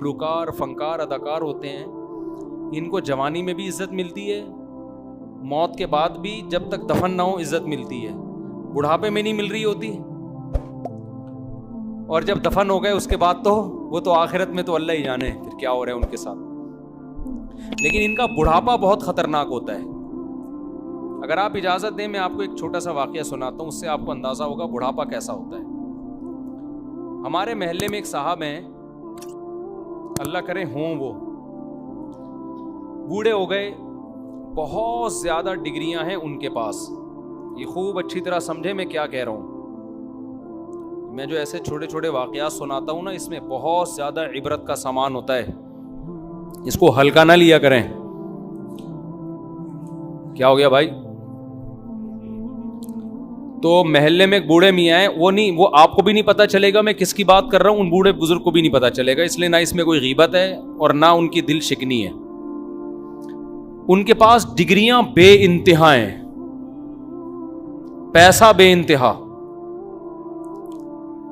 گلوکار فنکار اداکار ہوتے ہیں، ان کو جوانی میں بھی عزت ملتی ہے، موت کے بعد بھی جب تک دفن نہ ہو عزت ملتی ہے، بڑھاپے میں نہیں مل رہی ہوتی، اور جب دفن ہو گئے اس کے بعد تو وہ تو آخرت میں تو اللہ ہی جانے پھر کیا ہو رہا ہے ان کے ساتھ۔ لیکن ان کا بڑھاپا بہت خطرناک ہوتا ہے۔ اگر آپ اجازت دیں میں آپ کو ایک چھوٹا سا واقعہ سناتا ہوں، اس سے آپ کو اندازہ ہوگا بڑھاپا کیسا ہوتا ہے۔ ہمارے محلے میں ایک صاحب ہیں، اللہ کرے ہوں، وہ بوڑھے ہو گئے، بہت زیادہ ڈگریاں ہیں ان کے پاس۔ یہ خوب اچھی طرح سمجھے میں کیا کہہ رہا ہوں۔ میں جو ایسے چھوٹے چھوٹے واقعات سناتا ہوں نا، اس میں بہت زیادہ عبرت کا سامان ہوتا ہے، اس کو ہلکا نہ لیا کریں۔ کیا ہو گیا بھائی؟ تو محلے میں ایک بوڑھے میاں ہیں، وہ آپ کو بھی نہیں پتا چلے گا میں کس کی بات کر رہا ہوں، ان بوڑھے بزرگ کو بھی نہیں پتا چلے گا، اس لیے نہ اس میں کوئی غیبت ہے اور نہ ان کی دل شکنی ہے۔ ان کے پاس ڈگریاں بے انتہا ہیں، پیسہ بے انتہا،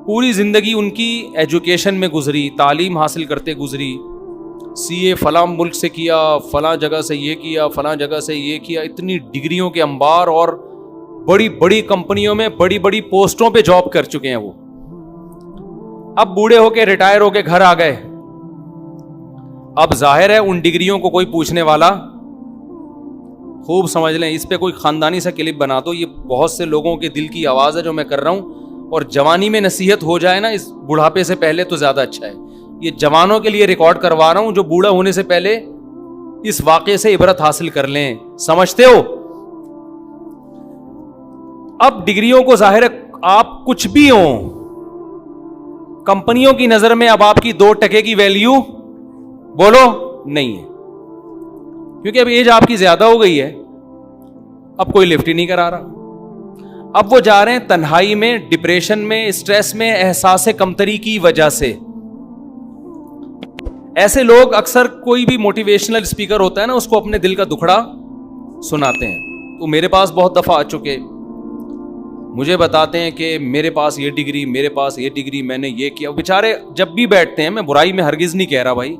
پوری زندگی ان کی ایجوکیشن میں گزری، تعلیم حاصل کرتے گزری، سی اے فلاں ملک سے کیا، فلاں جگہ سے یہ کیا، فلاں جگہ سے یہ کیا، اتنی ڈگریوں کے انبار، اور بڑی بڑی کمپنیوں میں بڑی بڑی پوسٹوں پہ جاب کر چکے ہیں وہ۔ اب بوڑھے ہو کے ریٹائر ہو کے گھر آ گئے، اب ظاہر ہے ان ڈگریوں کو کوئی پوچھنے والا، خوب سمجھ لیں، اس پہ کوئی خاندانی سا کلپ بنا دو، یہ بہت سے لوگوں کے دل کی آواز ہے جو میں کر رہا ہوں، اور جوانی میں نصیحت ہو جائے نا اس بڑھاپے سے پہلے تو زیادہ اچھا ہے۔ یہ جوانوں کے لیے ریکارڈ کروا رہا ہوں جو بوڑھا ہونے سے پہلے اس واقعے سے عبرت حاصل کر لیں، سمجھتے ہو؟ اب ڈگریوں کو ظاہر ہے آپ کچھ بھی ہوں، کمپنیوں کی نظر میں اب آپ کی 2 ٹکے کی ویلیو بولو نہیں ہے، کیونکہ اب ایج آپ کی زیادہ ہو گئی ہے، اب کوئی لفٹ ہی نہیں کرا رہا۔ اب وہ جا رہے ہیں تنہائی میں، ڈپریشن میں، اسٹریس میں، احساس کمتری کی وجہ سے۔ ایسے لوگ اکثر کوئی بھی موٹیویشنل اسپیکر ہوتا ہے نا، اس کو اپنے دل کا دکھڑا سناتے ہیں۔ تو میرے پاس بہت دفعہ آ چکے، مجھے بتاتے ہیں کہ میرے پاس یہ ڈگری، میرے پاس یہ ڈگری، میں نے یہ کیا۔ بیچارے جب بھی بیٹھتے ہیں، میں برائی میں ہرگز نہیں کہہ رہا بھائی،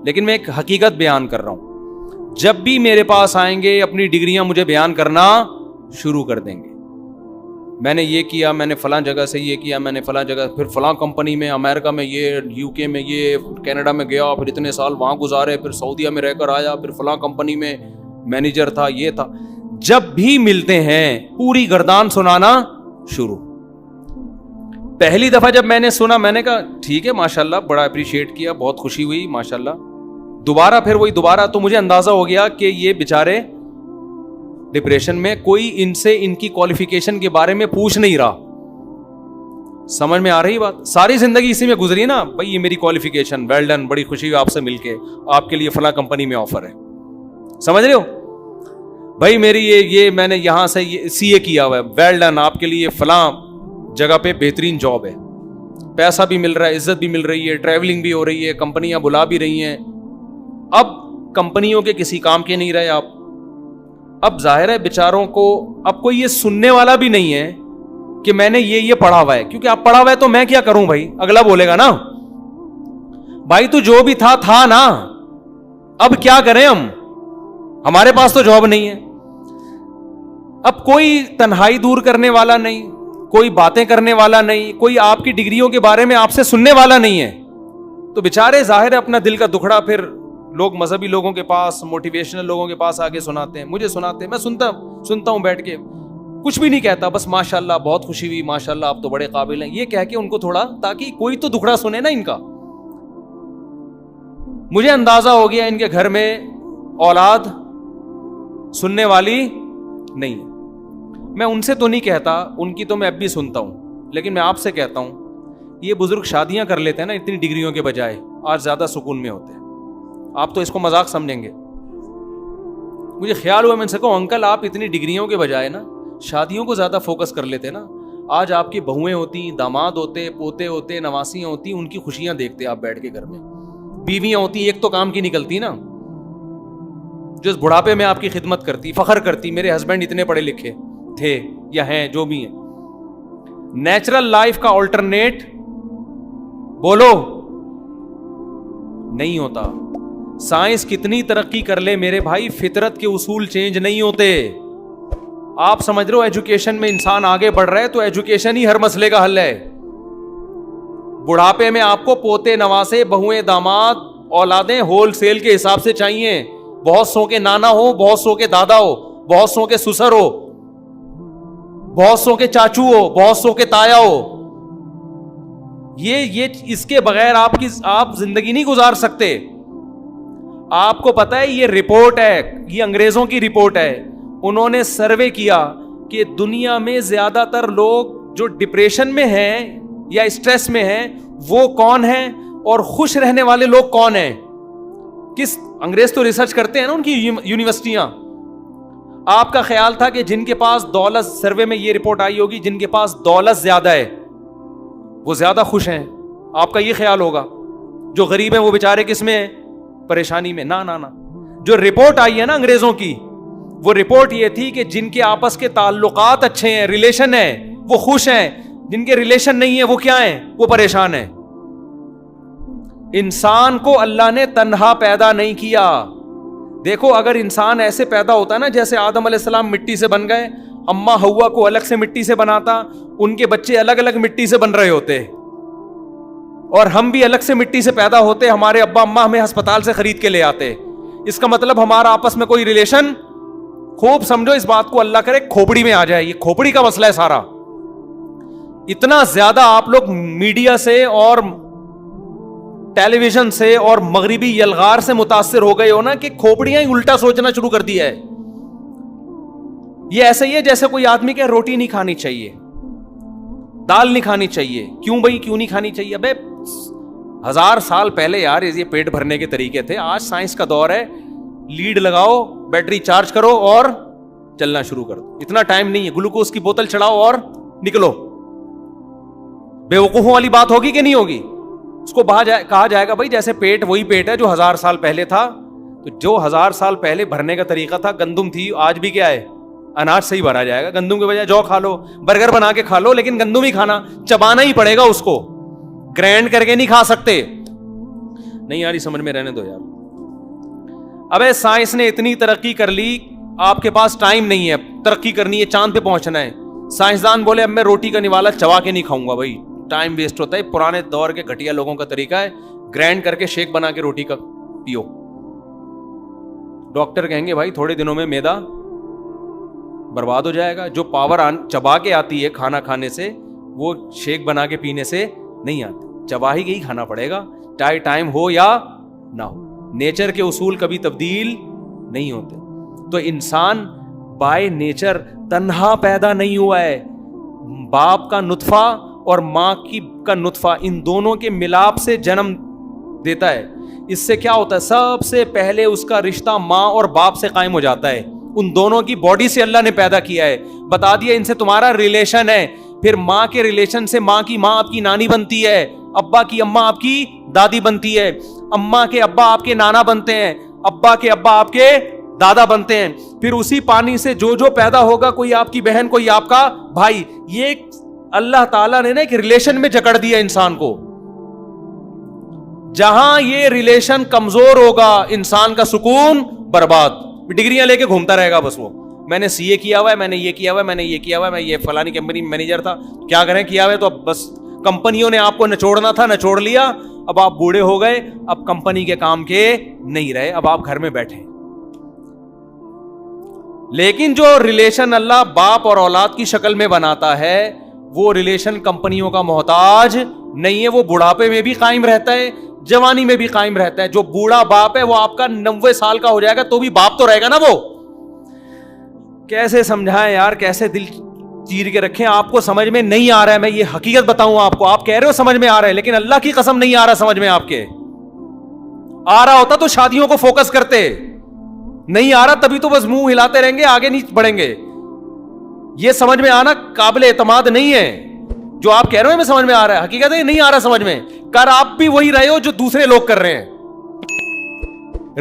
لیکن میں ایک حقیقت بیان کر رہا ہوں، جب بھی میرے پاس آئیں گے اپنی ڈگریاں مجھے بیان کرنا شروع کر دیں گے۔ میں نے یہ کیا، میں نے فلاں جگہ سے یہ کیا، میں نے فلاں جگہ، پھر فلاں کمپنی میں، امریکہ میں یہ، یو کے میں یہ، کینیڈا میں گیا، پھر اتنے سال وہاں گزارے، پھر سعودیہ میں رہ کر آیا، پھر فلاں کمپنی میں مینیجر تھا، یہ تھا۔ جب بھی ملتے ہیں پوری گردان سنانا شروع۔ پہلی دفعہ جب میں نے سنا، میں نے کہا ٹھیک ہے ماشاءاللہ، بڑا اپریشیٹ کیا، بہت خوشی ہوئی ماشاءاللہ۔ دوبارہ پھر وہی دوبارہ، تو مجھے اندازہ ہو گیا کہ یہ بیچارے ڈپریشن میں، کوئی ان سے ان کی کوالیفیکیشن کے بارے میں پوچھ نہیں رہا۔ سمجھ میں آ رہی بات؟ ساری زندگی اسی میں گزری نا بھائی، یہ میری کوالیفیکیشن، ویل ڈن، بڑی خوشی ہوئی آپ سے مل کے، آپ کے لیے فلاں کمپنی میں آفر ہے، سمجھ رہے ہو بھائی، میری یہ میں نے یہاں سے یہ سی اے کیا ہوا ہے، ویل ڈن، آپ کے لیے فلاں جگہ پہ بہترین جاب ہے، پیسہ بھی مل رہا ہے، عزت بھی مل رہی ہے، ٹریولنگ بھی ہو رہی ہے، کمپنیاں بلا بھی رہی ہیں۔ اب کمپنیوں کے کسی کام کے نہیں رہے آپ۔ اب ظاہر ہے بیچاروں کو اب کوئی یہ سننے والا بھی نہیں ہے کہ میں نے یہ پڑھا ہوا ہے، کیونکہ آپ پڑھا ہوا ہے تو میں کیا کروں بھائی، اگلا بولے گا نا بھائی تو جو بھی تھا نا، اب کیا کریں ہمارے پاس تو جاب نہیں ہے۔ اب کوئی تنہائی دور کرنے والا نہیں، کوئی باتیں کرنے والا نہیں، کوئی آپ کی ڈگریوں کے بارے میں آپ سے سننے والا نہیں ہے، تو بیچارے ظاہر ہے اپنا دل کا دکھڑا پھر لوگ مذہبی لوگوں کے پاس، موٹیویشنل لوگوں کے پاس آگے سناتے ہیں، مجھے سناتے ہیں، میں سنتا ہوں بیٹھ کے، کچھ بھی نہیں کہتا، بس ماشاءاللہ بہت خوشی ہوئی، ماشاءاللہ آپ تو بڑے قابل ہیں، یہ کہہ کے ان کو تھوڑا، تاکہ کوئی تو دکھڑا سنے نا ان کا۔ مجھے اندازہ ہو گیا ان کے گھر میں اولاد سننے والی نہیں ہے۔ میں ان سے تو نہیں کہتا، ان کی تو میں اب بھی سنتا ہوں، لیکن میں آپ سے کہتا ہوں یہ بزرگ شادیاں کر لیتے ہیں نا اتنی ڈگریوں کے بجائے، آج زیادہ سکون میں ہوتے ہیں۔ آپ تو اس کو مذاق سمجھیں گے، مجھے خیال ہوا، میں ان سے کہوں انکل آپ اتنی ڈگریوں کے بجائے نا شادیوں کو زیادہ فوکس کر لیتے نا، آج آپ کی بہویں ہوتی، داماد ہوتے، پوتے ہوتے، نواسیاں ہوتی، ان کی خوشیاں دیکھتے آپ بیٹھ کے گھر میں، بیویاں ہوتی ایک تو کام کی نکلتی نا، جو اس بڑھاپے میں آپ کی خدمت کرتی، فخر کرتی میرے ہسبینڈ اتنے پڑھے لکھے تھے یا ہیں جو بھی ہیں۔ نیچرل لائف کا آلٹرنیٹ بولو نہیں ہوتا. سائنس کتنی ترقی کر لے میرے بھائی, فطرت کے اصول چینج نہیں ہوتے. آپ سمجھ رہے ہو ایجوکیشن میں انسان آگے بڑھ رہا ہے تو ایجوکیشن ہی ہر مسئلے کا حل ہے. بڑھاپے میں آپ کو پوتے نواسے بہویں داماد اولادیں ہول سیل کے حساب سے چاہیے. بہت سو کے نانا ہو, بہت سو کے دادا ہو, بہت سو کے سسر ہو, بہت سو کے چاچو ہو, بہت سو کے تایا ہو. یہ اس کے بغیر آپ زندگی نہیں گزار سکتے. آپ کو پتا ہے یہ رپورٹ ہے, یہ انگریزوں کی رپورٹ ہے. انہوں نے سروے کیا کہ دنیا میں زیادہ تر لوگ جو ڈپریشن میں ہیں یا اسٹریس میں ہیں وہ کون ہیں, اور خوش رہنے والے لوگ کون ہیں. کس انگریز تو ریسرچ کرتے ہیں نا ان کی یونیورسٹیاں. آپ کا خیال تھا کہ جن کے پاس دولت, سروے میں یہ رپورٹ آئی ہوگی, جن کے پاس دولت زیادہ ہے وہ زیادہ خوش ہیں. آپ کا یہ خیال ہوگا. جو غریب ہیں وہ بیچارے کس میں ہیں, پریشانی میں. نہ نہ نہ, جو رپورٹ آئی ہے نا انگریزوں کی, وہ رپورٹ یہ تھی کہ جن کے آپس کے تعلقات اچھے ہیں, ریلیشن ہے, وہ خوش ہیں. جن کے ریلیشن نہیں ہے وہ کیا ہیں, وہ پریشان ہیں. انسان کو اللہ نے تنہا پیدا نہیں کیا. دیکھو اگر انسان ایسے پیدا ہوتا نا جیسے آدم علیہ السلام مٹی سے بن گئے, اماں ہوا کو الگ سے مٹی سے بناتا, ان کے بچے الگ الگ مٹی سے بن رہے ہوتے, اور ہم بھی الگ سے مٹی سے پیدا ہوتے, ہمارے ابا اماں ہمیں ہسپتال سے خرید کے لے آتے. اس کا مطلب ہمارا آپس میں کوئی ریلیشن, خوب سمجھو اس بات کو, اللہ کرے کھوپڑی میں آ جائے. یہ کھوپڑی کا مسئلہ ہے سارا. اتنا زیادہ آپ لوگ میڈیا سے اور ٹیلی ویژن سے اور مغربی یلغار سے متاثر ہو گئے ہو نا کہ کھوپڑیاں ہی الٹا سوچنا شروع کر دیا ہے. یہ ایسے ہی ہے جیسے کوئی آدمی کہ روٹی نہیں کھانی چاہیے, دال نہیں کھانی چاہیے. کیوں بھائی کیوں نہیں کھانی چاہیے؟ ابے 1000 سال پہلے یار یہ پیٹ بھرنے کے طریقے تھے. آج سائنس کا دور ہے, لیڈ لگاؤ, بیٹری چارج کرو اور چلنا شروع کر دو. اتنا ٹائم نہیں ہے, گلوکوز کی بوتل چڑھاؤ اور نکلو. بے وقوفوں والی بات ہوگی کہ نہیں ہوگی؟ اس کو کہا جائے گا بھائی جیسے پیٹ وہی پیٹ ہے جو 1000 سال پہلے تھا. تو جو 1000 سال پہلے بھرنے کا طریقہ تھا, گندم تھی, آج بھی کیا ہے, اناج سے ہی بھرا جائے گا. گندم کے بجائے جو کھا لو, برگر بنا کے کھا لو, لیکن گندم ہی کھانا, چبانا ہی پڑے گا اس کو, گرینڈ کر کے نہیں کھا سکتے. نہیں یار سمجھ میں رہنے دو یار. ابے سائنس نے اتنی ترقی کر لی, آپ کے پاس ٹائم نہیں ہے, ترقی کرنی ہے, چاند پہ پہنچنا ہے. سائنسدان بولے اب میں روٹی کا نوالا چبا کے نہیں کھاؤں گا, بھائی ٹائم ویسٹ ہوتا ہے. پرانے دور کے گھٹیا لوگوں کا طریقہ ہے گرینڈ کر کے شیک بنا کے روٹی کا پیو. ڈاکٹر کہیں گے بھائی تھوڑے دنوں میں میدا برباد ہو جائے گا. جو پاور چبا کے آتی ہے کھانا کھانے سے, وہ شیک بنا کے پینے سے نہیں آتی. چبا ہی کے ہی کھانا پڑے گا, چاہے ٹائم ہو یا نہ ہو. نیچر کے اصول کبھی تبدیل نہیں ہوتے. تو انسان بائی نیچر تنہا پیدا نہیں ہوا ہے. باپ کا نطفہ اور ماں کا نطفہ, ان دونوں کے ملاپ سے جنم دیتا ہے. اس سے کیا ہوتا ہے, سب سے پہلے اس کا رشتہ ماں اور باپ سے قائم ہو جاتا ہے. ان دونوں کی باڈی سے اللہ نے پیدا کیا ہے, بتا دیا ان سے تمہارا ریلیشن ہے. پھر ماں کے ریلیشن سے ماں کی ماں آپ کی نانی بنتی ہے, ابا کی اماں آپ کی دادی بنتی ہے, اماں کے ابا آپ کے نانا بنتے ہیں, ابا کے ابا آپ کے دادا بنتے ہیں. پھر اسی پانی سے جو پیدا ہوگا, کوئی آپ کی بہن, کوئی آپ کا بھائی. یہ اللہ تعالیٰ نے نا ایک ریلیشن میں جکڑ دیا انسان کو. جہاں یہ ریلیشن کمزور ہوگا انسان کا سکون برباد. ڈگریاں لے کے گھومتا رہے گا بس, وہ میں نے سی اے کیا ہوا ہے, میں نے یہ کیا ہوا ہے, میں نے یہ کیا ہوا ہے, میں یہ فلانی کمپنی میں مینیجر تھا. کیا کریں, کیا ہوا ہے تو اب بس کمپنیوں نے آپ کو نچوڑنا تھا, نچوڑ لیا. اب آپ بوڑھے ہو گئے, اب کمپنی کے کام کے نہیں رہے, اب آپ گھر میں بیٹھے. لیکن جو ریلیشن اللہ باپ اور اولاد کی شکل میں بناتا ہے, وہ ریلیشن کمپنیوں کا محتاج نہیں ہے. وہ بڑھاپے میں بھی قائم رہتا ہے, جوانی میں بھی قائم رہتا ہے. جو بوڑھا باپ ہے وہ آپ کا 90 سال کا ہو جائے گا تو بھی باپ تو رہے گا نا. وہ کیسے سمجھائیں یار, کیسے دل چیر کے رکھیں. آپ کو سمجھ میں نہیں آ رہا ہے, میں یہ حقیقت بتاؤں آپ کو. آپ کہہ رہے ہو سمجھ میں آ رہا ہے, لیکن اللہ کی قسم نہیں آ رہا سمجھ میں. آپ کے آ رہا ہوتا تو شادیوں کو فوکس کرتے, نہیں آ رہا تبھی تو بس منہ ہلاتے رہیں گے, آگے نہیں بڑھیں گے. یہ سمجھ میں آنا قابل اعتماد نہیں ہے. جو آپ کہہ رہے ہو میں سمجھ میں آ رہا ہے, حقیقت ہے نہیں آ رہا سمجھ میں. کر آپ بھی وہی رہے ہو جو دوسرے لوگ کر رہے ہیں.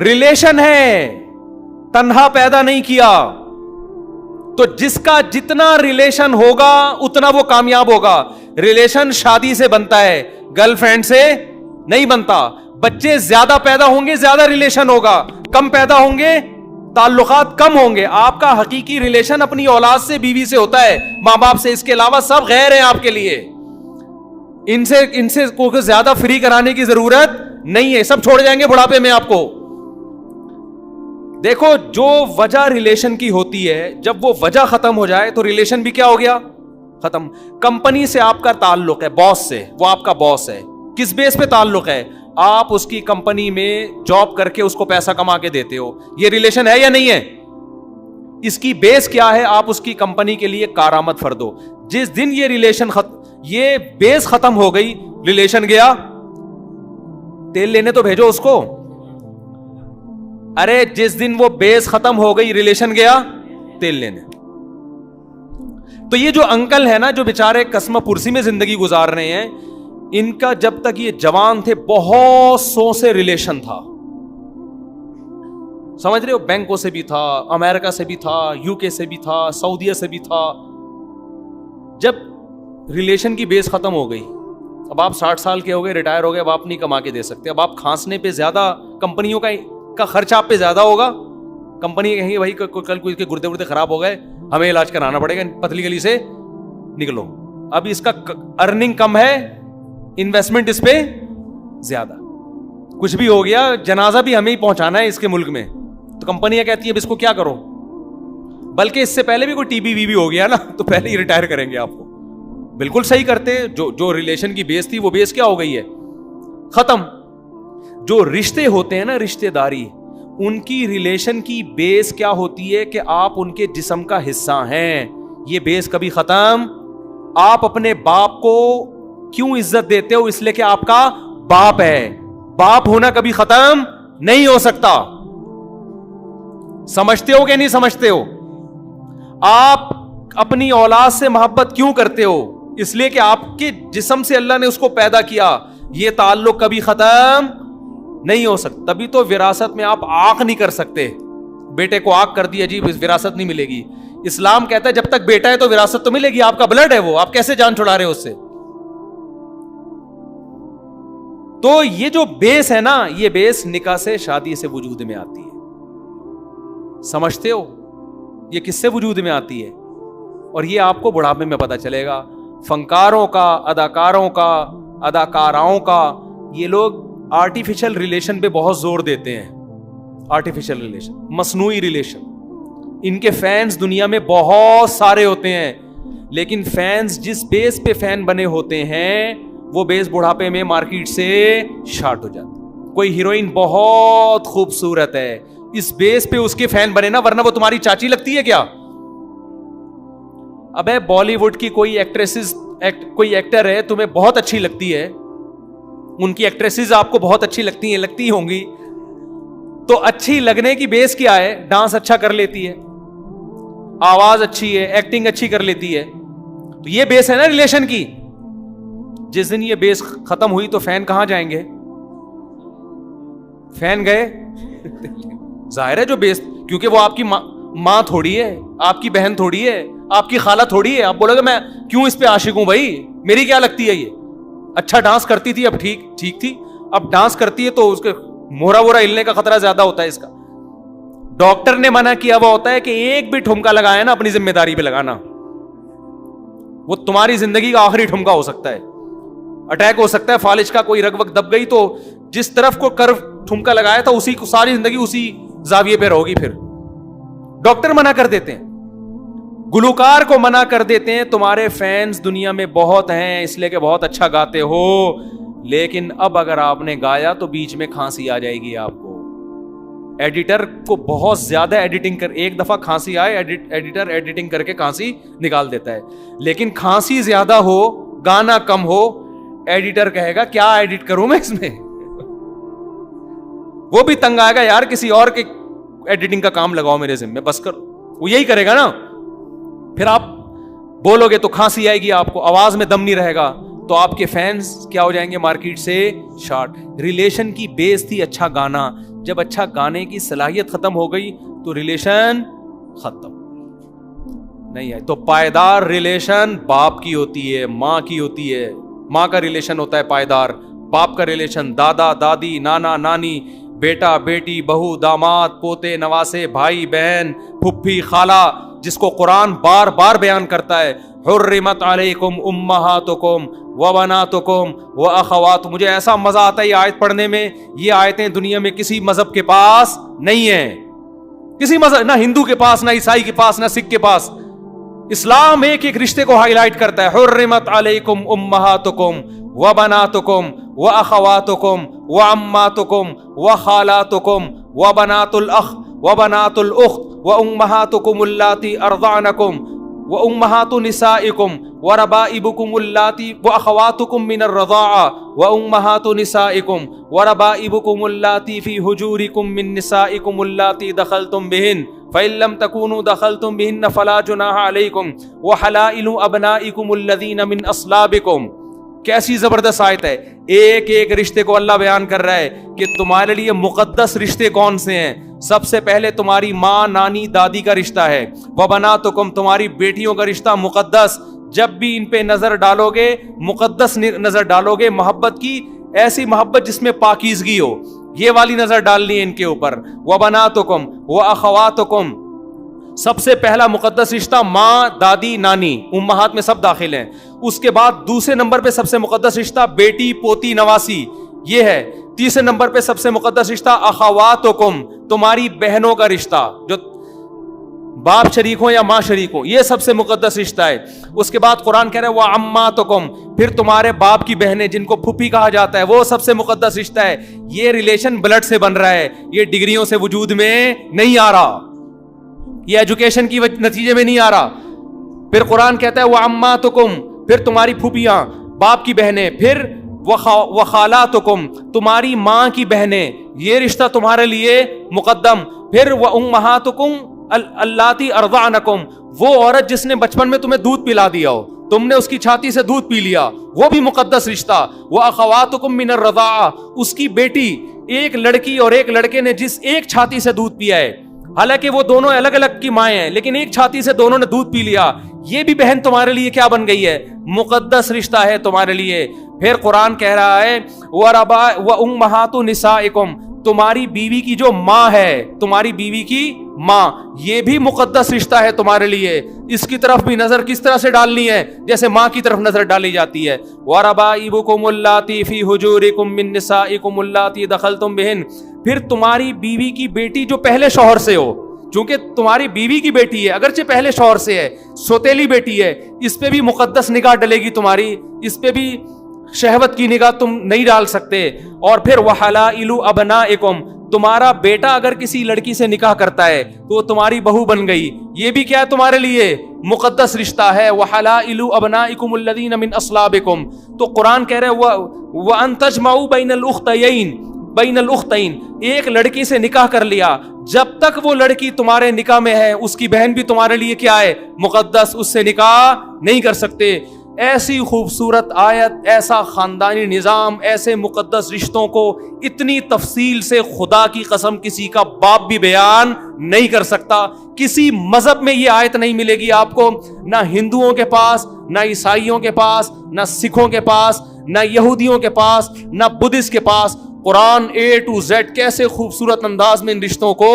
ریلیشن ہے, تنہا پیدا نہیں کیا. تو جس کا جتنا ریلیشن ہوگا اتنا وہ کامیاب ہوگا. ریلیشن شادی سے بنتا ہے, گرل فرینڈ سے نہیں بنتا. بچے زیادہ پیدا ہوں گے زیادہ ریلیشن ہوگا, کم پیدا ہوں گے تعلقات کم ہوں گے. آپ کا حقیقی ریلیشن اپنی اولاد سے, بیوی سے ہوتا ہے, ماں باپ سے. اس کے علاوہ سب غیر ہیں آپ کے لیے. ان سے کو زیادہ فری کرانے کی ضرورت نہیں ہے, سب چھوڑ جائیں گے بڑھاپے میں آپ کو. دیکھو جو وجہ ریلیشن کی ہوتی ہے, جب وہ وجہ ختم ہو جائے تو ریلیشن بھی کیا ہو گیا, ختم. کمپنی سے آپ کا تعلق ہے, باس سے, وہ آپ کا باس ہے, کس بیس پہ تعلق ہے, آپ اس کی کمپنی میں جاب کر کے اس کو پیسہ کما کے دیتے ہو, یہ ریلیشن ہے یا نہیں ہے؟ اس کی بیس کیا ہے, آپ اس کی کمپنی کے لیے کارآمد فرد ہو. جس دن یہ ریلیشن یہ بیس ختم ہو گئی, ریلیشن گیا, تیل لینے تو بھیجو اس کو. ارے جس دن وہ بیس ختم ہو گئی, ریلیشن گیا, تیل لینے. تو یہ جو انکل ہے نا, جو بیچارے قسم پرسی میں زندگی گزار رہے ہیں, ان کا جب تک یہ جوان تھے بہت سو سے ریلیشن تھا. سمجھ رہے ہو, بینکوں سے بھی تھا, امریکہ سے بھی تھا, یو کے سے بھی تھا, سعودیہ سے بھی تھا. جب ریلیشن کی بیس ختم ہو گئی, اب آپ 60 سال کے ہو گئے, ریٹائر ہو گئے, اب آپ نہیں کما کے دے سکتے. اب آپ کھانسنے پہ زیادہ, کمپنیوں کا خرچ آپ پہ زیادہ ہوگا. کمپنی کہیں بھائی کل کوئی کے گردے وردے خراب ہو گئے, ہمیں علاج کرانا پڑے گا, پتلی گلی سے نکلو. اب اس کا ارننگ کم ہے, انویسٹمنٹ اس پہ زیادہ. کچھ بھی ہو گیا, جنازہ بھی ہمیں ہی پہنچانا ہے اس کے ملک میں, تو کمپنیاں کہتی ہیں اب اس کو کیا کرو. بلکہ اس سے پہلے بھی کوئی ٹی بی وی بھی ہو گیا نا, تو پہلے ہی ریٹائر کریں گے آپ کو. بالکل صحیح کرتے. جو ریلیشن کی بیس تھی وہ بیس کیا ہو گئی ہے, ختم. جو رشتے ہوتے ہیں نا, رشتے داری, ان کی ریلیشن کی بیس کیا ہوتی ہے کہ آپ ان کے جسم کا حصہ ہیں. یہ بیس کبھی ختم. آپ اپنے باپ کو کیوں عزت دیتے ہو, اس لیے کہ آپ کا باپ ہے. باپ ہونا کبھی ختم نہیں ہو سکتا. سمجھتے ہو کہ نہیں سمجھتے ہو؟ آپ اپنی اولاد سے محبت کیوں کرتے ہو, اس لیے کہ آپ کے جسم سے اللہ نے اس کو پیدا کیا. یہ تعلق کبھی ختم نہیں ہو سکتا. تبھی تو وراثت میں آپ آنکھ نہیں کر سکتے. بیٹے کو آنکھ کر دیا جی وراثت نہیں ملے گی. اسلام کہتا ہے جب تک بیٹا ہے تو وراثت تو ملے گی, آپ کا بلڈ ہے وہ, آپ کیسے جان چھڑا رہے ہو اس سے؟ تو یہ جو بیس ہے نا, یہ بیس نکاح سے, شادی سے وجود میں آتی ہے. سمجھتے ہو یہ کس سے وجود میں آتی ہے؟ اور یہ آپ کو بڑھاپے میں پتا چلے گا. فنکاروں کا, اداکاروں کا, اداکاراؤں کا, یہ لوگ آرٹیفیشل ریلیشن پہ بہت زور دیتے ہیں. آرٹیفیشل ریلیشن, مصنوعی ریلیشن. ان کے فینس دنیا میں بہت سارے ہوتے ہیں, لیکن فینس جس بیس پہ فین بنے ہوتے ہیں وہ بیس بڑھاپے میں مارکیٹ سے شارٹ ہو جاتا. کوئی ہیروئن بہت خوبصورت ہے, اس بیس پہ اس کے فین بنے نا, ورنہ وہ تمہاری چاچی لگتی ہے کیا؟ ابے بالی ووڈ کی کوئی ایکٹریسز, کوئی ایکٹر ہے, تمہیں بہت اچھی لگتی ہے, ان کی ایکٹریسز آپ کو بہت اچھی لگتی ہوں گی, تو اچھی لگنے کی بیس کیا ہے؟ ڈانس اچھا کر لیتی ہے, آواز اچھی ہے, ایکٹنگ اچھی کر لیتی ہے, تو یہ بیس ہے نا ریلیشن کی. جس دن یہ بیس ختم ہوئی تو فین کہاں جائیں گے؟ فین گئے ظاہر ہے جو بیس, کیونکہ وہ آپ کی ماں تھوڑی ہے, آپ کی بہن تھوڑی ہے, آپ کی خالہ تھوڑی ہے. آپ بولو گے میں کیوں اس پہ عاشق ہوں بھائی, میری کیا لگتی ہے یہ, اچھا ڈانس کرتی تھی اب ٹھیک تھی, اب ڈانس کرتی ہے تو اس کے مورا وورا ہلنے کا خطرہ زیادہ ہوتا ہے. اس کا ڈاکٹر نے منع کیا ہوا ہوتا ہے کہ ایک بھی ٹھمکا لگایا نا اپنی ذمہ داری پہ لگانا, وہ تمہاری زندگی کا آخری ٹھمکا ہو سکتا ہے. اٹیک ہو سکتا ہے, فالج کا کوئی رگ وگ دب گئی تو جس طرف کو کرو ٹھمکا لگایا تھا اسی کو ساری زندگی اسی زاویے پہ رہو گی. پھر ڈاکٹر منع کر دیتے ہیں, گلوکار کو منع کر دیتے ہیں, تمہارے فینس دنیا میں بہت ہیں اس لیے کہ بہت اچھا گاتے ہو, لیکن اب اگر آپ نے گایا تو بیچ میں کھانسی آ جائے گی آپ کو. ایڈیٹر کو بہت زیادہ ایڈیٹنگ کر, ایک دفعہ کھانسی آئے ایڈیٹر ایڈیٹنگ کر کے کھانسی نکال دیتا ہے, لیکن کھانسی زیادہ ہو, گانا کم ہو, ایڈیٹر کہے گا کیا ایڈٹ کروں میں اس میں, وہ بھی تنگ آئے گا, یار کسی اور کے ایڈیٹنگ کا کام لگاؤ میرے ذمہ, بس کر, وہ یہی کرے گا نا. پھر آپ بولو گے تو کھانسی آئے گی آپ کو, آواز میں دم نہیں رہے گا, تو آپ کے فینس کیا ہو جائیں گے, مارکیٹ سے شارٹ. ریلیشن کی بیس تھی اچھا گانا, جب اچھا گانے کی صلاحیت ختم ہو گئی تو ریلیشن ختم نہیں ہے. تو پائیدار ریلیشن باپ کی ہوتی ہے, ماں کی ہوتی ہے, ماں کا ریلیشن ہوتا ہے پائیدار, باپ کا ریلیشن، دادا دادی، نانا نانی، بیٹا بیٹی، بہو داماد، پوتے نواسے، بھائی بہن، پھپھی خالہ، جس کو قرآن بار بار بیان کرتا ہے، حرمت علیکم امہاتکم وبناتکم واخوات. مجھے ایسا مزہ آتا ہے یہ آیت پڑھنے میں. یہ آیتیں دنیا میں کسی مذہب کے پاس نہیں ہیں، کسی مذہب، نہ ہندو کے پاس، نہ عیسائی کے پاس، نہ سکھ کے پاس. اسلام ایک ایک رشتے کو ہائی لائٹ کرتا ہے. حرمت علیکم امہاتکم وبناتکم واخواتکم وعماتکم وخالاتکم وبنات الاخ وبنات الاخت وامہاتکم اللاتی ارضعنکم وامہات نسائکم وربائبکم اللاتی واخواتکم من الرضاعہ وامہات نسائکم وربائبکم اللاتی فی حجورکم من نسائکم اللاتی دخلتم بہن فإن لم تكونوا دخلتم بهن فلا جناح عليكم وحلائل ابنائكم الذين من اصلابكم. کیسی زبردست آیت ہے. ایک ایک رشتے کو اللہ بیان کر رہا ہے کہ تمہارے لیے مقدس رشتے کون سے ہیں. سب سے پہلے تمہاری ماں نانی دادی کا رشتہ ہے. وبناتکم تمہاری بیٹیوں کا رشتہ مقدس. جب بھی ان پہ نظر ڈالو گے مقدس نظر ڈالو گے، محبت کی ایسی محبت جس میں پاکیزگی ہو، یہ والی نظر ڈالنی ہے ان کے اوپر. وبناتکم واخواتکم سب سے پہلا مقدس رشتہ ماں دادی نانی، امہات میں سب داخل ہیں. اس کے بعد دوسرے نمبر پہ سب سے مقدس رشتہ بیٹی پوتی نواسی یہ ہے. تیسرے نمبر پہ سب سے مقدس رشتہ اخواتکم تمہاری بہنوں کا رشتہ، جو باپ شریک ہو یا ماں شریک ہو، یہ سب سے مقدس رشتہ ہے. اس کے بعد قرآن کہہ رہا ہے وعماتکم پھر تمہارے باپ کی بہنیں جن کو پھپھی کہا جاتا ہے، وہ سب سے مقدس رشتہ ہے. یہ ریلیشن بلڈ سے بن رہا ہے، یہ ڈگریوں سے وجود میں نہیں آ رہا، یہ ایجوکیشن کی نتیجے میں نہیں آ رہا. پھر قرآن کہتا ہے وعماتکم پھر تمہاری پھوپھیاں باپ کی بہنیں، پھر وخالاتکم تمہاری ماں کی بہنیں، یہ رشتہ تمہارے لیے مقدم. پھر وامہاتکم اللاتی ارضعنکم وہ عورت جس نے بچپن میں تمہیں دودھ پلا دیا ہو، تم نے اس کی چھاتی سے دودھ پی لیا، وہ بھی مقدس رشتہ. واخواتکم من الرضاعہ اس کی بیٹی، ایک لڑکی اور ایک لڑکے نے جس ایک چھاتی سے دودھ پیا ہے، حالانکہ وہ دونوں الگ الگ کی مائیں ہیں لیکن ایک چھاتی سے دونوں نے دودھ پی لیا، یہ بھی بہن تمہارے لیے کیا بن گئی ہے؟ مقدس رشتہ ہے تمہارے لیے. پھر قرآن کہہ رہا ہے وامہات نسائکم تمہاری بیوی کی جو ماں ہے، تمہاری بیوی کی ماں، یہ بھی مقدس رشتہ ہے تمہارے لیے. اس کی طرف بھی نظر کس طرح سے ڈالنی ہے؟ جیسے ماں کی طرف نظر ڈالی جاتی ہے. وَرَبَائِبُكُمُ اللَّاتِي فِي حُجُورِكُم مِّن نِّسَائِكُمُ اللَّاتِي دَخَلْتُم بِهِنَّ پھر تمہاری بیوی کی بیٹی جو پہلے شوہر سے ہو، چونکہ تمہاری بیوی کی بیٹی ہے اگرچہ پہلے شوہر سے ہے، سوتیلی بیٹی ہے، اس پہ بھی مقدس نگاہ ڈلے گی تمہاری، اس پہ بھی شہوت کی نگاہ تم نہیں ڈال سکتے. اور پھر وحلائل ابنائکم تمہارا بیٹا اگر کسی لڑکی سے نکاح کرتا ہے تو وہ تمہاری بہو بن گئی، یہ بھی کیا ہے تمہارے لیے؟ مقدس رشتہ ہے. وحلائل ابنائکم الذین من اصلابکم تو قرآن کہہ رہے وان تجمعوا بین الاختین ایک لڑکی سے نکاح کر لیا، جب تک وہ لڑکی تمہارے نکاح میں ہے اس کی بہن بھی تمہارے لیے کیا ہے؟ مقدس، اس سے نکاح نہیں کر سکتے. ایسی خوبصورت آیت، ایسا خاندانی نظام، ایسے مقدس رشتوں کو اتنی تفصیل سے خدا کی قسم کسی کا باپ بھی بیان نہیں کر سکتا. کسی مذہب میں یہ آیت نہیں ملے گی آپ کو، نہ ہندوؤں کے پاس، نہ عیسائیوں کے پاس، نہ سکھوں کے پاس، نہ یہودیوں کے پاس، نہ بدھسٹ کے پاس. قرآن A to Z کیسے خوبصورت انداز میں ان رشتوں کو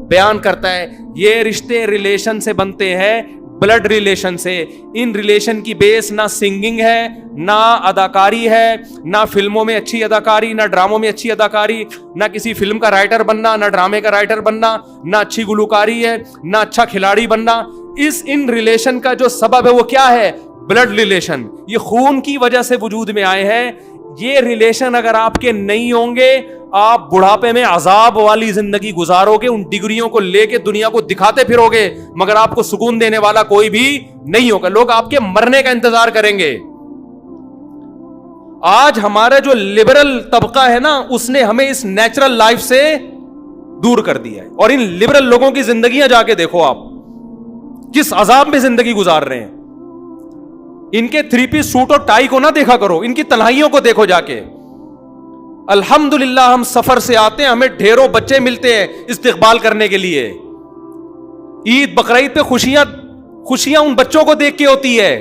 بیان کرتا ہے. یہ رشتے ریلیشن سے بنتے ہیں، بلڈ ریلیشن سے. ان ریلیشن کی بیس نہ سنگنگ ہے، نہ اداکاری ہے، نہ فلموں میں اچھی اداکاری، نہ ڈراموں میں اچھی اداکاری، نہ کسی فلم کا رائٹر بننا، نہ ڈرامے کا رائٹر بننا، نہ اچھی گلوکاری ہے، نہ اچھا کھلاڑی بننا. ان ریلیشن کا جو سبب ہے وہ کیا ہے؟ Blood relation. یہ خون کی وجہ سے وجود میں آئے ہیں. یہ ریلیشن اگر آپ کے نہیں ہوں گے، آپ بڑھاپے میں عذاب والی زندگی گزارو گے، ان ڈگریوں کو لے کے دنیا کو دکھاتے پھرو گے، مگر آپ کو سکون دینے والا کوئی بھی نہیں ہوگا. لوگ آپ کے مرنے کا انتظار کریں گے. آج ہمارا جو لبرل طبقہ ہے نا، اس نے ہمیں اس نیچرل لائف سے دور کر دیا ہے. اور ان لبرل لوگوں کی زندگیاں جا کے دیکھو آپ کس عذاب میں زندگی گزار رہے ہیں. ان کے 3 پیس سوٹ اور ٹائی کو نہ دیکھا کرو، ان کی تنہائیوں کو دیکھو جا کے. الحمدللہ ہم سفر سے آتے ہیں، ہمیں ڈھیروں بچے ملتے ہیں استقبال کرنے کے لیے. عید بقرعید پہ خوشیاں ان بچوں کو دیکھ کے ہوتی ہے.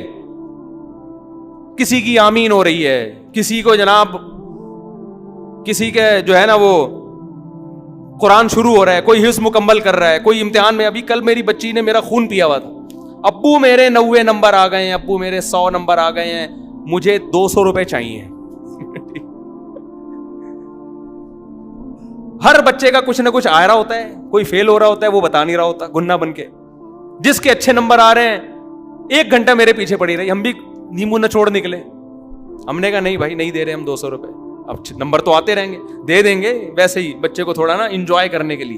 کسی کی آمین ہو رہی ہے، کسی کو جناب کسی کے جو ہے نا وہ قرآن شروع ہو رہا ہے, کوئی حفظ مکمل کر رہا ہے, کوئی امتحان میں. ابھی کل میری بچی نے میرا خون پیا ہوا تھا, ابو میرے 90 نمبر آ گئے ہیں, ابو میرے 100 نمبر آ گئے ہیں, مجھے 200 روپے چاہیے. ہر بچے کا کچھ نہ کچھ آ رہا ہوتا ہے, کوئی فیل ہو رہا ہوتا ہے, وہ بتا نہیں رہا ہوتا گنہ بن کے. جس کے اچھے نمبر آ رہے ہیں 1 گھنٹہ میرے پیچھے پڑی رہی, ہم بھی نیمو نہ چھوڑ نکلے. ہم نے کہا نہیں بھائی نہیں دے رہے ہم 200 روپے, اب نمبر تو آتے رہیں گے, دے دیں گے ویسے ہی بچے کو تھوڑا نا انجوائے کرنے کے لیے.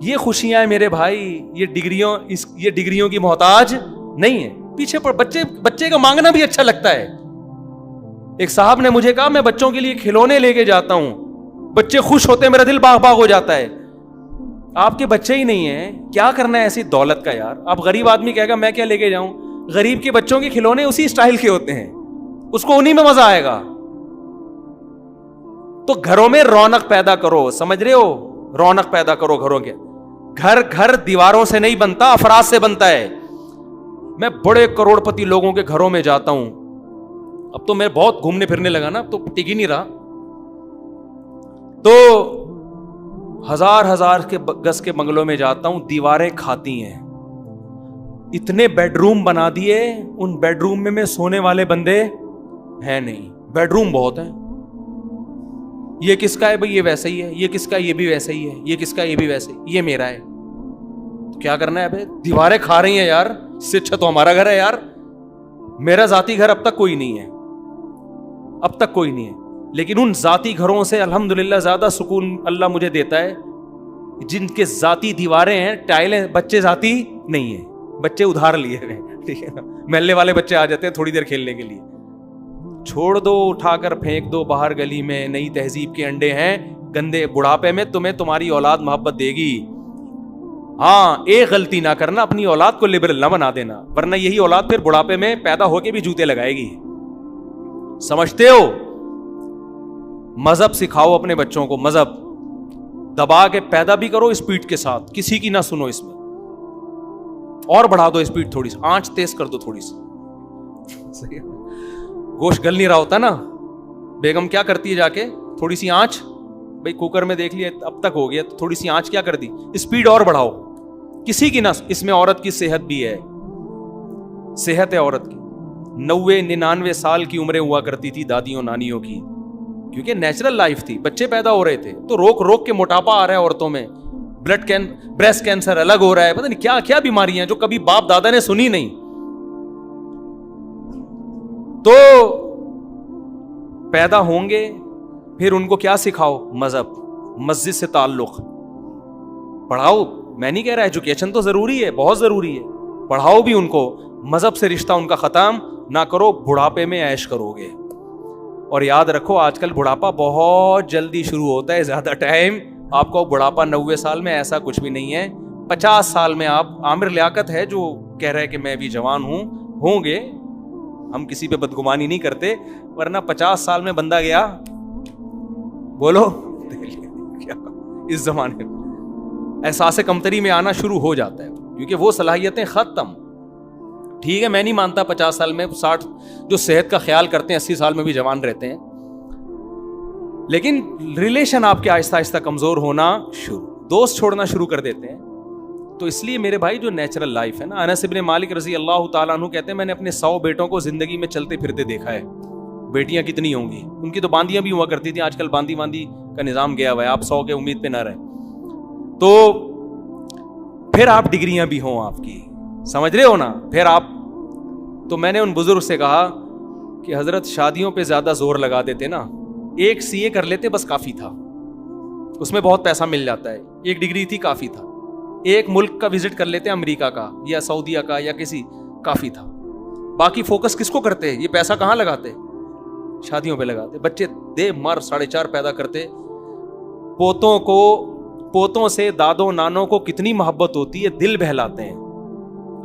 یہ خوشیاں ہیں میرے بھائی, یہ ڈگریوں کی محتاج نہیں ہے. پیچھے پر بچے کا مانگنا بھی اچھا لگتا ہے. ایک صاحب نے مجھے کہا میں بچوں کے لیے کھلونے لے کے جاتا ہوں, بچے خوش ہوتے ہیں, میرا دل باغ باغ ہو جاتا ہے. آپ کے بچے ہی نہیں ہیں, کیا کرنا ہے ایسی دولت کا یار. اب غریب آدمی کہے گا میں کیا لے کے جاؤں, غریب کے بچوں کے کھلونے اسی اسٹائل کے ہوتے ہیں, اس کو انہی میں مزہ آئے گا. تو گھروں میں رونق پیدا کرو, سمجھ رہے ہو, رونق پیدا کرو گھروں کے. گھر دیواروں سے نہیں بنتا, افراد سے بنتا ہے. میں بڑے کروڑ پتی لوگوں کے گھروں میں جاتا ہوں, اب تو میں بہت گھومنے پھرنے لگا نا, اب تو ٹک ہی نہیں رہا. تو 1000 کے گز کے بنگلوں میں جاتا ہوں, دیواریں کھاتی ہیں. اتنے بیڈ روم بنا دیے, ان بیڈ روم میں سونے والے بندے ہیں نہیں, بیڈ روم بہت ہیں. یہ کس کا ہے بھائی, یہ ویسا ہی ہے, یہ کس کا, یہ بھی ویسا ہی ہے, یہ کس کا, یہ بھی ویسے, یہ میرا ہے. تو کیا کرنا ہے بھائی, دیواریں کھا رہی ہیں یار, اس سے اچھا تو ہمارا گھر ہے یار. میرا ذاتی گھر اب تک کوئی نہیں ہے, اب تک کوئی نہیں ہے. لیکن ان ذاتی گھروں سے الحمدللہ زیادہ سکون اللہ مجھے دیتا ہے جن کے ذاتی دیواریں ہیں, ٹائلیں. بچے ذاتی نہیں ہیں, بچے ادھار لیے ہیں, ٹھیک ہے نا. محلے والے بچے آ جاتے ہیں تھوڑی دیر کھیلنے کے لیے, چھوڑ دو, اٹھا کر پھینک دو باہر گلی میں. نئی تہذیب کے انڈے ہیں گندے, بڑھاپے میں تمہیں تمہاری اولاد محبت دے گی. ہاں ایک غلطی نہ کرنا, اپنی اولاد کو لبرل نہ بنا دینا, ورنہ یہی اولاد پھر بڑھاپے میں پیدا ہو کے بھی جوتے لگائے گی. سمجھتے ہو؟ مذہب سکھاؤ اپنے بچوں کو, مذہب دبا کے پیدا بھی کرو اسپیڈ کے ساتھ, کسی کی نہ سنو اس میں, اور بڑھا دو اسپیڈ تھوڑی سی, آنچ تیز کر دو تھوڑی سی. گوشت گل نہیں رہا ہوتا نا, بیگم کیا کرتی ہے جا کے, تھوڑی سی آنچ, بھائی کوکر میں دیکھ لیا اب تک ہو گیا, تو تھوڑی سی آنچ کیا کر دی, اسپیڈ اور بڑھاؤ, کسی کی نہ. اس میں عورت کی صحت بھی ہے, صحت ہے عورت کی. 90-99 سال کی عمریں ہوا کرتی تھی دادیوں نانیوں کی, کیونکہ نیچرل لائف تھی, بچے پیدا ہو رہے تھے. تو روک کے موٹاپا آ رہا ہے عورتوں میں, بریسٹ کینسر الگ ہو رہا ہے, پتہ نہیں کیا کیا بیماریاں جو کبھی باپ دادا نے سنی نہیں. تو پیدا ہوں گے, پھر ان کو کیا سکھاؤ, مذہب, مسجد سے تعلق پڑھاؤ. میں نہیں کہہ رہا ایجوکیشن تو ضروری ہے, بہت ضروری ہے, پڑھاؤ بھی ان کو. مذہب سے رشتہ ان کا ختم نہ کرو, بڑھاپے میں عیش کرو گے. اور یاد رکھو آج کل بڑھاپا بہت جلدی شروع ہوتا ہے, زیادہ ٹائم آپ کو بڑھاپا 90 سال میں ایسا کچھ بھی نہیں ہے. 50 سال میں آپ, عامر لیاقت ہے جو کہہ رہے کہ میں بھی جوان ہوں گے, ہم کسی پہ بدگمانی نہیں کرتے, ورنہ 50 سال میں بندہ گیا, بولو کیا اس زمانے میں احساس کمتری میں آنا شروع ہو جاتا ہے, کیونکہ وہ صلاحیتیں ختم. ٹھیک ہے میں نہیں مانتا 50 سال میں 60 جو صحت کا خیال کرتے ہیں 80 سال میں بھی جوان رہتے ہیں, لیکن ریلیشن آپ کے آہستہ آہستہ کمزور ہونا شروع, دوست چھوڑنا شروع کر دیتے ہیں. تو اس لیے میرے بھائی جو نیچرل لائف ہے نا, انس بن مالک رضی اللہ تعالیٰ عنہ کہتے ہیں میں نے اپنے 100 بیٹوں کو زندگی میں چلتے پھرتے دیکھا ہے. بیٹیاں کتنی ہوں گی, ان کی تو باندیاں بھی ہوا کرتی تھیں, آج کل باندی کا نظام گیا ہوا ہے, آپ 100 کے امید پہ نہ رہیں. تو پھر آپ ڈگریاں بھی ہوں آپ کی, سمجھ رہے ہو نا, پھر آپ. تو میں نے ان بزرگ سے کہا کہ حضرت شادیوں پہ زیادہ زور لگا دیتے نا, ایک CA کر لیتے بس کافی تھا, اس میں بہت پیسہ مل جاتا ہے, ایک ڈگری تھی کافی تھا. ایک ملک کا وزٹ کر لیتے امریکہ کا یا سعودیہ کا یا کسی, کافی تھا. باقی فوکس کس کو کرتے, یہ پیسہ کہاں لگاتے, شادیوں پہ لگاتے. بچے دے مر 4.5 پیدا کرتے, پوتوں سے دادوں نانوں کو کتنی محبت ہوتی ہے, دل بہلاتے ہیں.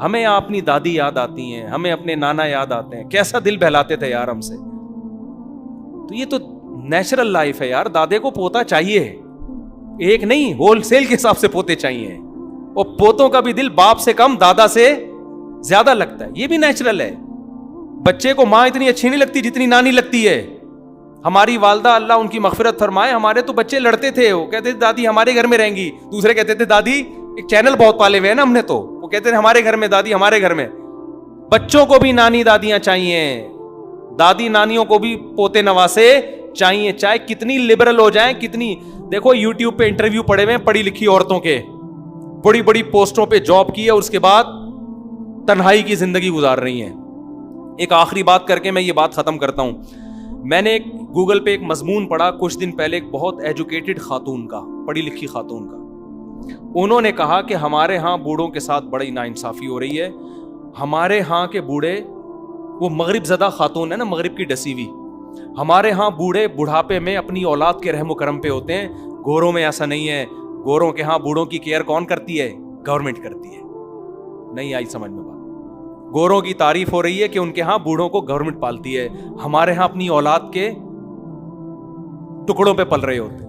ہمیں اپنی دادی یاد آتی ہیں, ہمیں اپنے نانا یاد آتے ہیں, کیسا دل بہلاتے تھے یار ہم سے. تو یہ تو نیچرل لائف ہے یار, دادے کو پوتا چاہیے, ایک نہیں ہول سیل کے حساب سے پوتے چاہیے, اور پوتوں کا بھی دل باپ سے کم دادا سے زیادہ لگتا ہے, یہ بھی نیچرل ہے. بچے کو ماں اتنی اچھی نہیں لگتی جتنی نانی لگتی ہے. ہماری والدہ اللہ ان کی مغفرت فرمائے, ہمارے تو بچے لڑتے تھے, وہ کہتے تھے دادی ہمارے گھر میں رہیں گی, دوسرے کہتے تھے دادی, ایک چینل بہت پالے ہوئے ہیں نا ہم نے, تو وہ کہتے تھے ہمارے گھر میں دادی, ہمارے گھر میں. بچوں کو بھی نانی دادیاں چاہیے, دادی نانیوں کو بھی پوتے نواسے چاہیے, چاہے کتنی لبرل ہو جائیں, کتنی. دیکھو یوٹیوب پہ انٹرویو پڑے ہوئے ہیں پڑھی لکھی عورتوں کے, بڑی بڑی پوسٹوں پہ جاب کی ہے, اور اس کے بعد تنہائی کی زندگی گزار رہی ہیں. ایک آخری بات کر کے میں یہ بات ختم کرتا ہوں. میں نے گوگل پہ ایک مضمون پڑھا کچھ دن پہلے, ایک بہت ایجوکیٹڈ خاتون کا, پڑھی لکھی خاتون کا. انہوں نے کہا کہ ہمارے ہاں بوڑھوں کے ساتھ بڑی ناانصافی ہو رہی ہے. ہمارے ہاں کے بوڑھے, وہ مغرب زدہ خاتون ہے نا, مغرب کی ڈسی ہوئی, ہمارے ہاں بوڑھے بڑھاپے میں اپنی اولاد کے رحم و کرم پہ ہوتے ہیں. گوروں میں ایسا نہیں ہے, گوروں کے ہاں بوڑھوں کی کیئر کون کرتی ہے؟ گورنمنٹ کرتی ہے. نہیں آئی سمجھ میں بات؟ گوروں کی تعریف ہو رہی ہے کہ ان کے ہاں بوڑھوں کو گورنمنٹ پالتی ہے, ہمارے ہاں اپنی اولاد کے ٹکڑوں پہ پل رہے ہوتے.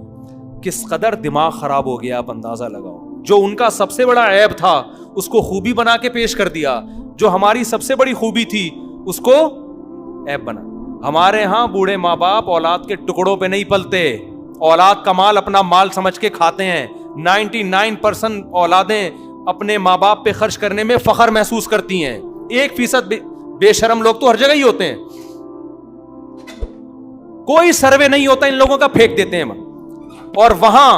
کس قدر دماغ خراب ہو گیا, آپ اندازہ لگاؤ. جو ان کا سب سے بڑا عیب تھا اس کو خوبی بنا کے پیش کر دیا, جو ہماری سب سے بڑی خوبی تھی اس کو عیب بنا. ہمارے ہاں بوڑھے ماں باپ اولاد کے ٹکڑوں پہ نہیں پلتے, اولاد کا مال اپنا مال سمجھ کے کھاتے ہیں. 99% اولادیں اپنے ماں باپ پہ خرچ کرنے میں فخر محسوس کرتی ہیں. 1% بے شرم لوگ تو ہر جگہ ہی ہوتے ہیں, کوئی سروے نہیں ہوتا ان لوگوں کا, پھینک دیتے ہیں. اور وہاں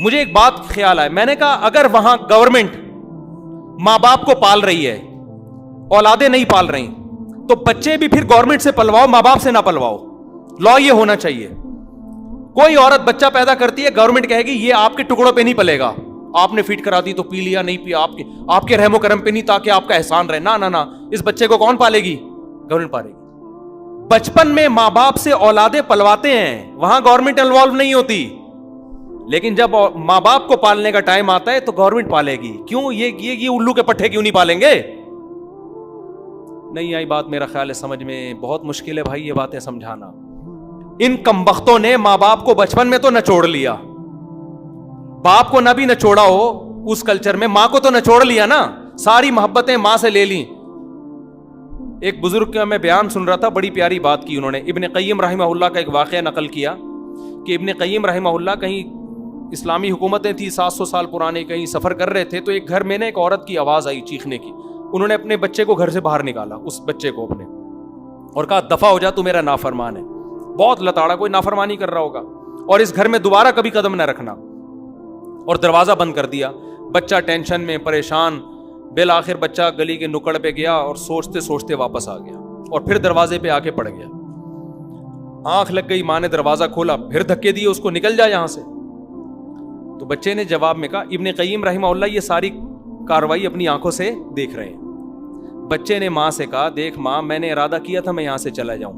مجھے ایک بات خیال آئے, میں نے کہا اگر وہاں گورنمنٹ ماں باپ کو پال رہی ہے, اولادیں نہیں پال رہی, تو بچے بھی پھر گورنمنٹ سے پلواؤ, ماں باپ سے نہ پلواؤ. لا یہ ہونا چاہیے. کوئی عورت بچہ پیدا کرتی ہے, گورنمنٹ کہے گی یہ آپ کے ٹکڑوں پہ نہیں پلے گا, آپ نے فیڈ کرا دی تو پی لیا, نہیں پیا, آپ کے رحم و کرم پہ نہیں, تاکہ آپ کا احسان رہے. نہ, اس بچے کو کون پالے گی؟ گورنمنٹ پالے گی. بچپن میں ماں باپ سے اولادیں پلواتے ہیں, وہاں گورنمنٹ انوالو نہیں ہوتی, لیکن جب ماں باپ کو پالنے کا ٹائم آتا ہے تو گورنمنٹ پالے گی. کیوں؟ یہ الو کے پٹھے کیوں نہیں پالیں گے؟ نہیں آئی بات میرا خیال ہے سمجھ میں. بہت مشکل ہے بھائی یہ باتیں سمجھانا. ان کمبختوں نے ماں باپ کو بچپن میں تو نچوڑ لیا, باپ کو نہ بھی نچوڑا ہو اس کلچر میں, ماں کو تو نچوڑ لیا نا, ساری محبتیں ماں سے لے لی. ایک بزرگ کا میں بیان سن رہا تھا, بڑی پیاری بات کی انہوں نے. ابن قیم رحمہ اللہ کا ایک واقعہ نقل کیا کہ ابن قیم رحمہ اللہ کہیں اسلامی حکومتیں تھی 700 سال پرانے, کہیں سفر کر رہے تھے, تو ایک گھر میں نے ایک عورت کی آواز آئی چیخنے کی. انہوں نے اپنے بچے کو گھر سے باہر نکالا, اس بچے کو اپنے, اور کہا دفع ہو جا, تو میرا نافرمان ہے. بہت لتاڑا, کوئی نافرمانی کر رہا ہوگا, اور اس گھر میں دوبارہ کبھی قدم نہ رکھنا, اور دروازہ بند کر دیا. بچہ ٹینشن میں پریشان, بالآخر بچہ گلی کے نکڑ پہ گیا اور سوچتے سوچتے واپس آ گیا, اور پھر دروازے پہ آ کے پڑ گیا. آنکھ لگ گئی, ماں نے دروازہ کھولا, پھر دھکے دیے اس کو, نکل جا یہاں سے. تو بچے نے جواب میں کہا, ابن قیم رحمہ اللہ یہ ساری کاروائی اپنی آنکھوں سے دیکھ رہے ہیں. بچے نے ماں سے کہا, دیکھ ماں, میں نے ارادہ کیا تھا میں یہاں سے چلا جاؤں,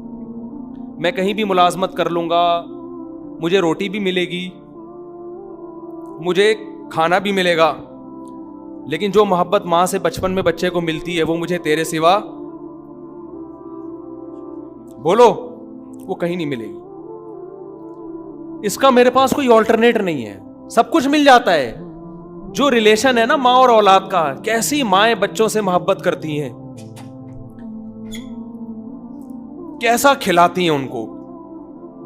میں کہیں بھی ملازمت کر لوں گا, مجھے روٹی بھی ملے گی, مجھے کھانا بھی ملے گا, لیکن جو محبت ماں سے بچپن میں بچے کو ملتی ہے وہ مجھے تیرے سوا, بولو, وہ کہیں نہیں ملے گی. اس کا میرے پاس کوئی آلٹرنیٹ نہیں ہے, سب کچھ مل جاتا ہے. جو ریلیشن ہے نا ماں اور اولاد کا, کیسی مائیں بچوں سے محبت کرتی ہیں, کیسا کھلاتی ہیں ان کو.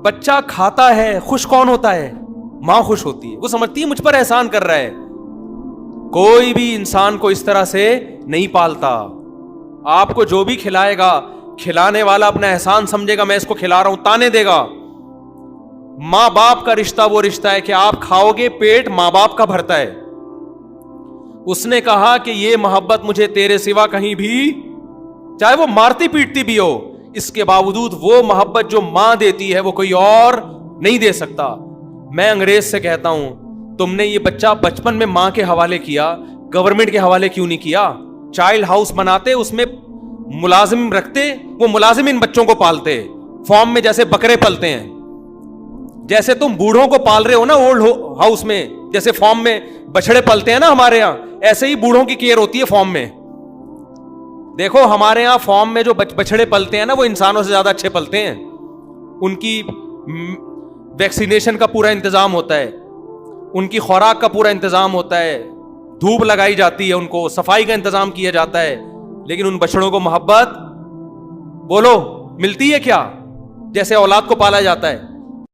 بچہ کھاتا ہے, خوش کون ہوتا ہے؟ ماں خوش ہوتی ہے, وہ سمجھتی ہے مجھ پر احسان کر رہا ہے. کوئی بھی انسان کو اس طرح سے نہیں پالتا. آپ کو جو بھی کھلائے گا, کھلانے والا اپنا احسان سمجھے گا, میں اس کو کھلا رہا ہوں, تانے دے گا. ماں باپ کا رشتہ وہ رشتہ ہے کہ آپ کھاؤ گے, پیٹ ماں باپ کا بھرتا ہے. اس نے کہا کہ یہ محبت مجھے تیرے سوا کہیں بھی, چاہے وہ مارتی پیٹتی بھی ہو, اس کے باوجود وہ محبت جو ماں دیتی ہے وہ کوئی اور نہیں دے سکتا. میں انگریز سے کہتا ہوں, تم نے یہ بچہ بچپن میں ماں کے حوالے کیا, گورنمنٹ کے حوالے کیوں نہیں کیا؟ چائلڈ ہاؤس بناتے, اس میں ملازم رکھتے, وہ ملازم ان بچوں کو پالتے, فارم میں جیسے بکرے پلتے ہیں. جیسے تم بوڑھوں کو پال رہے ہو نا اولڈ ہاؤس میں, جیسے فارم میں بچڑے پلتے ہیں نا ہمارے یہاں, ایسے ہی بوڑھوں کی کیئر ہوتی ہے فارم میں. دیکھو ہمارے یہاں فارم میں جو بچڑے پلتے ہیں نا, وہ انسانوں سے زیادہ اچھے پلتے ہیں. ان کی ویکسینیشن کا پورا انتظام ہوتا ہے, ان کی خوراک کا پورا انتظام ہوتا ہے, دھوپ لگائی جاتی ہے, ان کو صفائی کا انتظام کیا جاتا ہے. لیکن ان بچڑوں کو محبت بولو ملتی ہے کیا؟ جیسے اولاد کو پالا جاتا ہے,